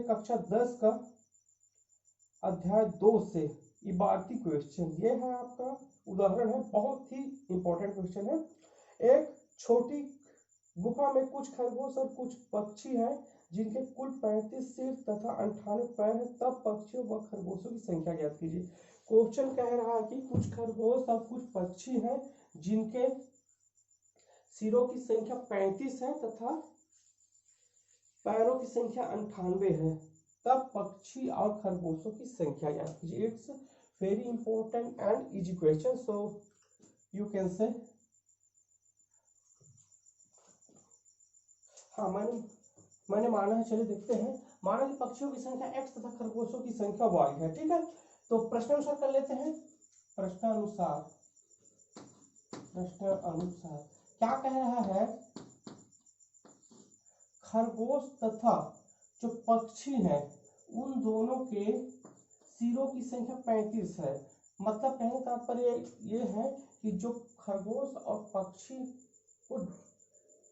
कक्षा 10 का अध्याय 2 से इबारती क्वेश्चन। ये है आपका उदाहरण है, बहुत ही इंपॉर्टेंट क्वेश्चन है। एक छोटी गुफा में कुछ खरगोश और कुछ पक्षी हैं जिनके कुल 35 सिर तथा 98 पैर है, तब पक्षियों व खरगोशों की संख्या ज्ञात कीजिए। क्वेश्चन कह रहा है कि कुछ खरगोश और कुछ पक्षी हैं जिनके सिरों की संख्या 35 है तथा पैरों की संख्या 98 है, तब पक्षी और खरगोशों की संख्या ज्ञात कीजिए। It's very important and easy question, so you can say. हाँ, मैंने माना है, चलिए देखते हैं। माना कि पक्षियों की संख्या x तथा खरगोशों की संख्या y है, ठीक है। तो प्रश्नानुसार कर लेते हैं। प्रश्नानुसार क्या कह रहा है, खरगोश तथा जो पक्षी है उन दोनों के सिरों की संख्या 35 है। मतलब कहने का तात्पर्य ये है कि जो खरगोश और पक्षी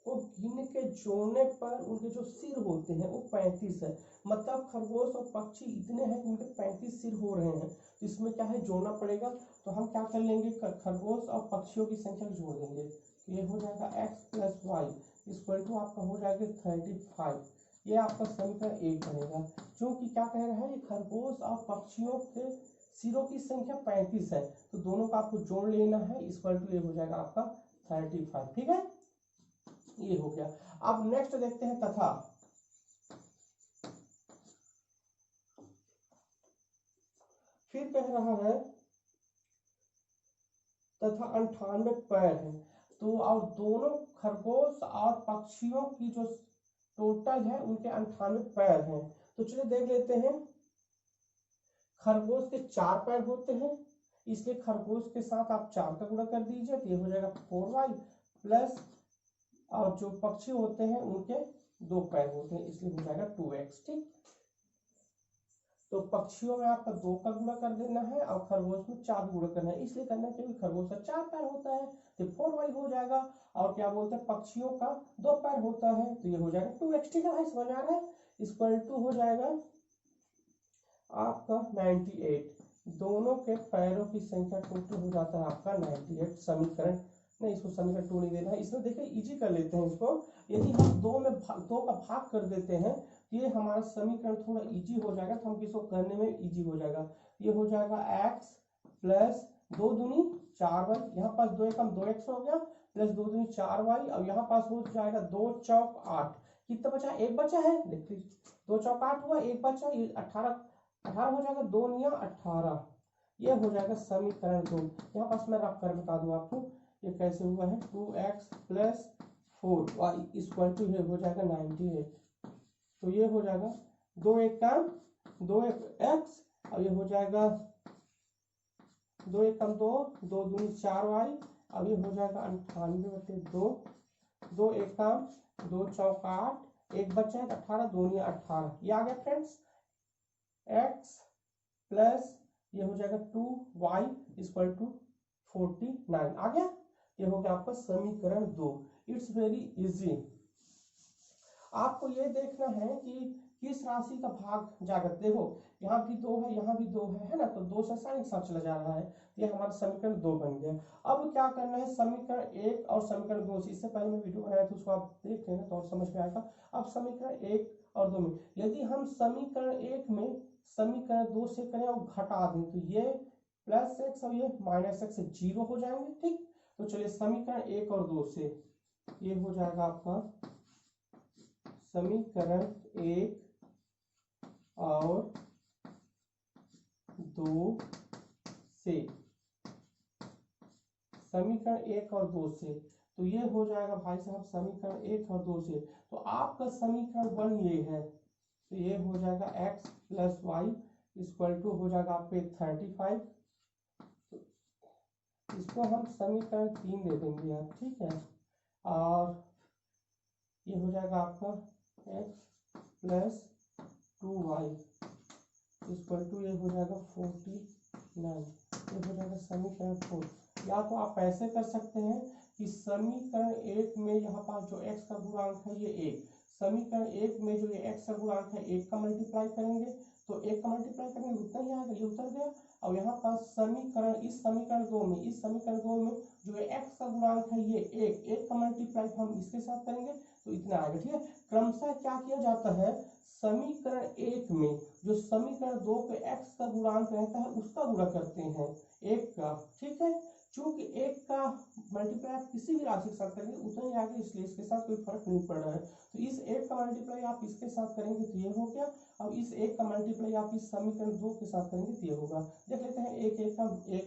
को गिन के जोड़ने पर उनके जो सिर होते हैं वो 35 है। मतलब खरगोश और पक्षी इतने हैं कि उनके 35 सिर हो रहे हैं। तो इसमें क्या है, जोड़ना पड़ेगा। तो हम क्या कर लेंगे, खरगोश और पक्षियों की संख्या जोड़ देंगे। ये हो जाएगा x plus Y equal to आपका हो जाएगा 35। ये आपका समीकरण 1 बनेगा। क्योंकि क्या कह रहा है, ये खरगोश और पक्षियों के सिरों की संख्या 35 है, तो दोनों का आपको जोड़ लेना है। इक्वल टू ये हो जाएगा आपका 35, ठीक है। ये हो गया। अब नेक्स्ट देखते हैं, तथा फिर कह रहा है तथा 98 पैर है। तो और दोनों खरगोश और पक्षियों की जो टोटल है उनके 98 पैर हैं। तो चलिए देख लेते हैं। खरगोश के 4 पैर होते हैं, इसलिए खरगोश के साथ आप 4 का गुणा कर दीजिए, तो ये हो जाएगा 4y प्लस, और जो पक्षी होते हैं उनके 2 पैर होते हैं, इसलिए हो जाएगा 2x, ठीक। तो पक्षियों में आपका 2 का गुणा कर देना है और खरगोश में 4 गुणा करना है। इसलिए करना है क्योंकि खरगोश का 4 पैर होता है, तो 4y हो जाएगा। और क्या बोलते हैं, पक्षियों का 2 पैर होता है, तो ये हो जाएगा 2x, ठीक है भाई, समझ आ रहा है। इक्वल टू हो जाएगा आपका 98। दोनों के पैरों की संख्या टोटल हो जाता है आपका 98। समीकरण नहीं, इसको समीकरण 2 नहीं देना है। इसमें देखिए इजी कर लेते हैं इसको। यदि हम 2 का भाग कर देते हैं, ये हमारा समीकरण थोड़ा इजी हो जाएगा, तो हम किसको करने में इजी हो जाएगा। ये हो जाएगा x प्लस 2 दूनी 4y, यहाँ पास 2 एकम 2x हो गया, प्लस 2 दूनी 4y, और यहाँ पास हो जाएगा 2 चौक 8। कितना बचा, 1 बचा है, देखिए 2 चौक 8 हुआ, 1 बचा, ये 18 हो जाएगा, 2 निया 18। ये हो जाएगा समीकरण 2। यहाँ पास मैं रफ कर बता दूं आपको ये कैसे हुआ है। 2x plus 4y equal to ये हो जाएगा 98। तो ये हो जाएगा 2 एक कम 2x, और ये हो जाएगा 2 एक कम 2, 2 दूनी 4y, अब ये हो जाएगा 98/2, 2 एक कम 2 चौक 8, 1 बचा है 18, 2 निया 18। ये आ गया फ्रेंड्स। x प्लस ये हो जाएगा 2y इक्वल टू 49 आ गया। ये हो गया आपका समीकरण 2। It's very easy. आपको ये देखना है कि किस राशि का भाग जाएगा। देखो यहाँ भी 2 है, यहाँ भी 2 है ना, तो 2 से साइन के साथ चला जा रहा है। ये हमारा समीकरण 2 बन गया। अब क्या करना है, समीकरण 1 और समीकरण 2 से, इससे पहले मैं वीडियो बनाया था, उसको आप देख लेना तो और समझ में आएगा। अब समीकरण 1 और 2 में यदि हम समीकरण 1 में समीकरण 2 से करें और घटा दें, तो ये प्लस x और ये माइनस x 0 हो जाएंगे, ठीक। तो चलिए समीकरण 1 और 2 से, ये हो जाएगा आपका समीकरण 1 और 2 से, समीकरण 1 और 2 से, तो ये हो जाएगा भाई साहब समीकरण 1 और 2 से। तो आपका समीकरण 1 ये है, तो ये हो जाएगा x plus Y equal to हो जाएगा आपके 35। इसको हम समीकरण 3 दे देंगे यार, ठीक है। और ये हो जाएगा आपका x plus 2y equal to ये हो जाएगा 49। ये हो जाएगा समीकरण 4। या तो आप ऐसे कर सकते हैं कि समीकरण 1 में यहाँ पास जो x का गुणांक है ये 1, समीकरण एक में जो ये x का गुणांक है एक का मल्टीप्लाई करेंगे तो एक का मल्टीप्लाई करेंगे उतना ही आएगा, ये उतर गया। और यहाँ पर समीकरण इस समीकरण दो में जो ये x का गुणांक है ये एक का मल्टीप्लाई हम इसके साथ करेंगे तो इतना आएगा। ठीक है, क्रमशः क्या किया जाता है, समीकरण एक में जो समीकरण दो पे x का गुणांक रहता है उसका गुणा करते हैं एक का। ठीक है, चूंकि एक का मल्टीप्लाई आप किसी भी राशि के साथ करेंगे उतना ही आगे, इसलिए इसके साथ कोई फर्क नहीं पड़ रहा है। तो इस एक का मल्टीप्लाई आप इसके साथ करेंगे तो ये हो गया, और इस एक का मल्टीप्लाई आप इस समीकरण दो के साथ करेंगे तो ये होगा। देख लेते हैं, एक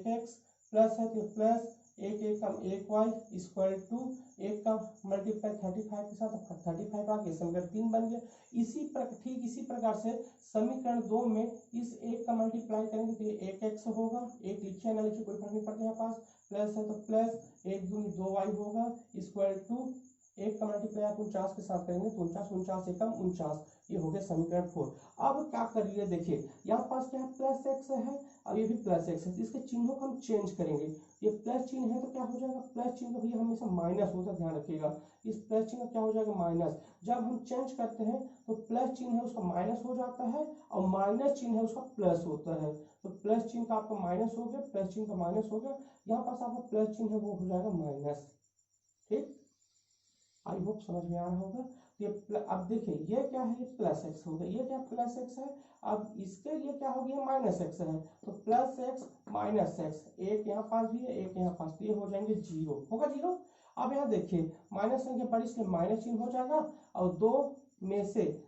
एक्स प्लस है तो प्लस एक वाई इक्वल टू एक का मल्टीप्लाई 35 के साथ 35 आ गया, समीकरण 3 बन गया। ठीक इसी प्रकार से समीकरण दो में इस एक का मल्टीप्लाई करेंगे तो ये एक एक्स होगा, एक लिखिए ना लिखिए कोई फर्क नहीं पड़ता, यहाँ पास प्लस है तो प्लस एक दूनी 2y होगा इक्वल टू एक का मल्टीप्लाई आप 49 के साथ करेंगे तो 49 एकम 49, ये हो गया समीकरण 4। अब क्या करिए, देखिए यहाँ पास क्या है, प्लस एक्स है और ये भी प्लस एक्स है, तो इसके चिन्हों को हम चेंज करेंगे। ये प्लस चिन्ह है तो क्या हो जाएगा, प्लस चिन्ह का भैया हमेशा माइनस होता है, ध्यान रखिएगा। इस प्लस चिन्ह क्या हो जाएगा, माइनस। जब हम चेंज करते हैं तो प्लस चिन्ह है उसका माइनस हो जाता है और माइनस चिन्ह है उसका प्लस होता है। तो प्लस चिन्ह का आपका माइनस हो गया, प्लस चिन्ह का माइनस हो गया, यहाँ पास आपका प्लस चिन्ह है वो हो जाएगा माइनस। ठीक, आई होप समझ में आ रहा होगा। ये अब देखिए ये क्या है, ये प्लस एक्स हो गया, ये क्या प्लस एक्स है, अब इसके लिए क्या हो गया, माइनस एक्स है, तो प्लस एक्स माइनस एक्स, एक यहाँ पास भी है एक यहाँ पास, तो ये हो जाएंगे जीरो, होगा जीरो। अब यहाँ देखिए माइनस संख्या बड़ी इसलिए माइनस चिन्ह हो जाएगा, और दो में से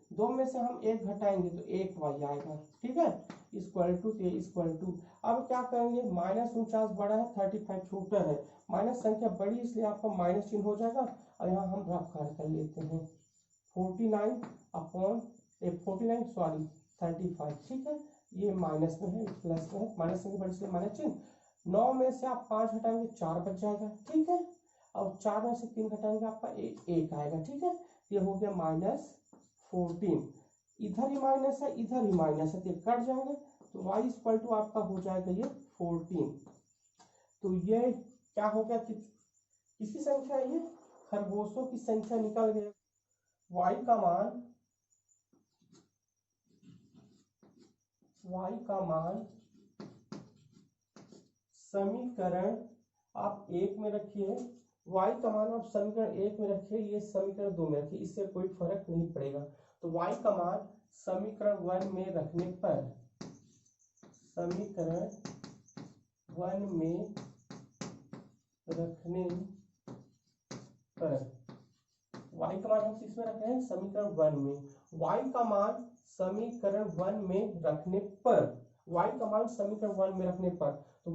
हम एक घटाएंगे तो एक वाई आएगा। ठीक है, इक्वल टू इक्वल टू, अब क्या करेंगे, -49 बड़ा है 35 छोटा है, माइनस संख्या बड़ी इसलिए आपका माइनस चिन्ह हो जाएगा, और यहाँ हम रफ कर लेते हैं 35। ठीक है, ये माइनस में है प्लस में है, माइनस संख्या बड़ी इसलिए माइनस चिन्ह। 9 में से आप 5 हटाएंगे 4 बच जाएगा। ठीक है, और 4 में से 3 घटाएंगे आपका एक आएगा। ठीक है, ये हो गया -14, इधर ही माइनस है इधर ही माइनस है, तो कट जाएंगे, तो y इक्वल टू आपका हो जाएगा ये 14। तो ये क्या हो गया, किसकी संख्या है, ये खरगोशों की संख्या निकल गई। y का मान समीकरण आप एक में रखिए, y का मान आप समीकरण एक में रखिए, ये समीकरण दो में रखिए, इससे कोई फर्क नहीं पड़ेगा। तो y का मान समीकरण वन में रखने पर y का मान हम किसमें रख रहे हैं, समीकरण वन में। y का मान समीकरण वन में रखने पर तो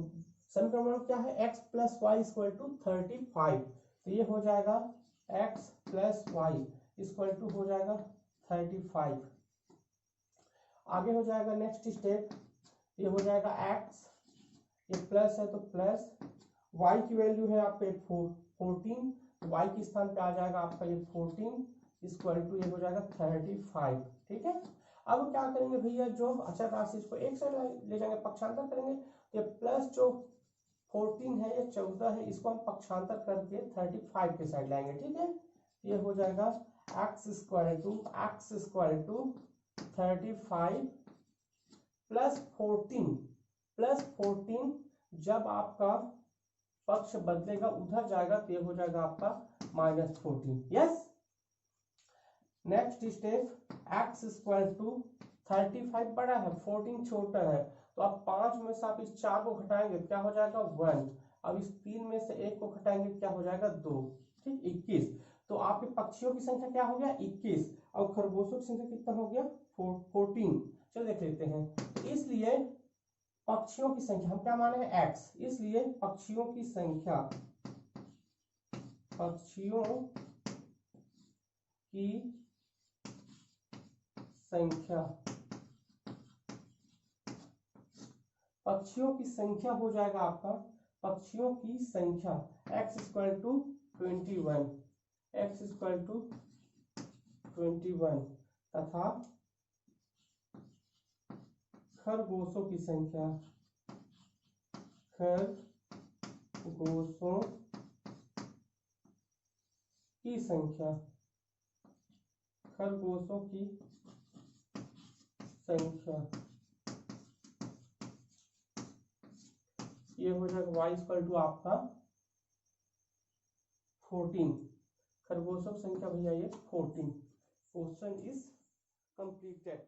समीकरण वन क्या है, x plus Y equal to 35, तो ये हो जाएगा x plus Y equal to हो जाएगा 35। आगे हो जाएगा नेक्स्ट स्टेप, ये हो जाएगा x, ये प्लस है तो प्लस, y की वैल्यू है आपके 14, y के स्थान पे आ जाएगा आपका ये 14 इक्वल टू ये हो जाएगा 35। ठीक है, अब क्या करेंगे भैया, जो अचर राशि इसको एक साइड ले जाएंगे, पक्षांतर करेंगे, तो प्लस जो 14 है ये 14 है, इसको हम पक्षांतर करके 35 के साइड लाएंगे। ठीक है, ये हो जाएगा x इक्वल टू 35 प्लस 14 जब आपका पक्ष बदलेगा उधर जाएगा तो ये हो जाएगा आपका -14। Yes, next step, x equal to 35 बड़ा है 14 छोटा है, तो अब 5 में से आप इस 4 को घटाएंगे क्या हो जाएगा 1, अब इस 3 में से 1 को घटाएंगे क्या हो जाएगा 2। ठीक, 21। तो आपके पक्षियों की संख्या क्या हो गया 21, और खरगोशों की संख्या कितना हो गया 14। चलो देख लेते हैं, इसलिए पक्षियों की संख्या हम क्या माने हैं x, इसलिए पक्षियों की संख्या हो जाएगा आपका, पक्षियों की संख्या x इक्वल टू 21 तथा खरगोशों की संख्या खरगोशों की संख्या, ये हो जाएगा y इक्वल टू आपका 14। खरगोशों की संख्या भैया ये 14। Question is completed.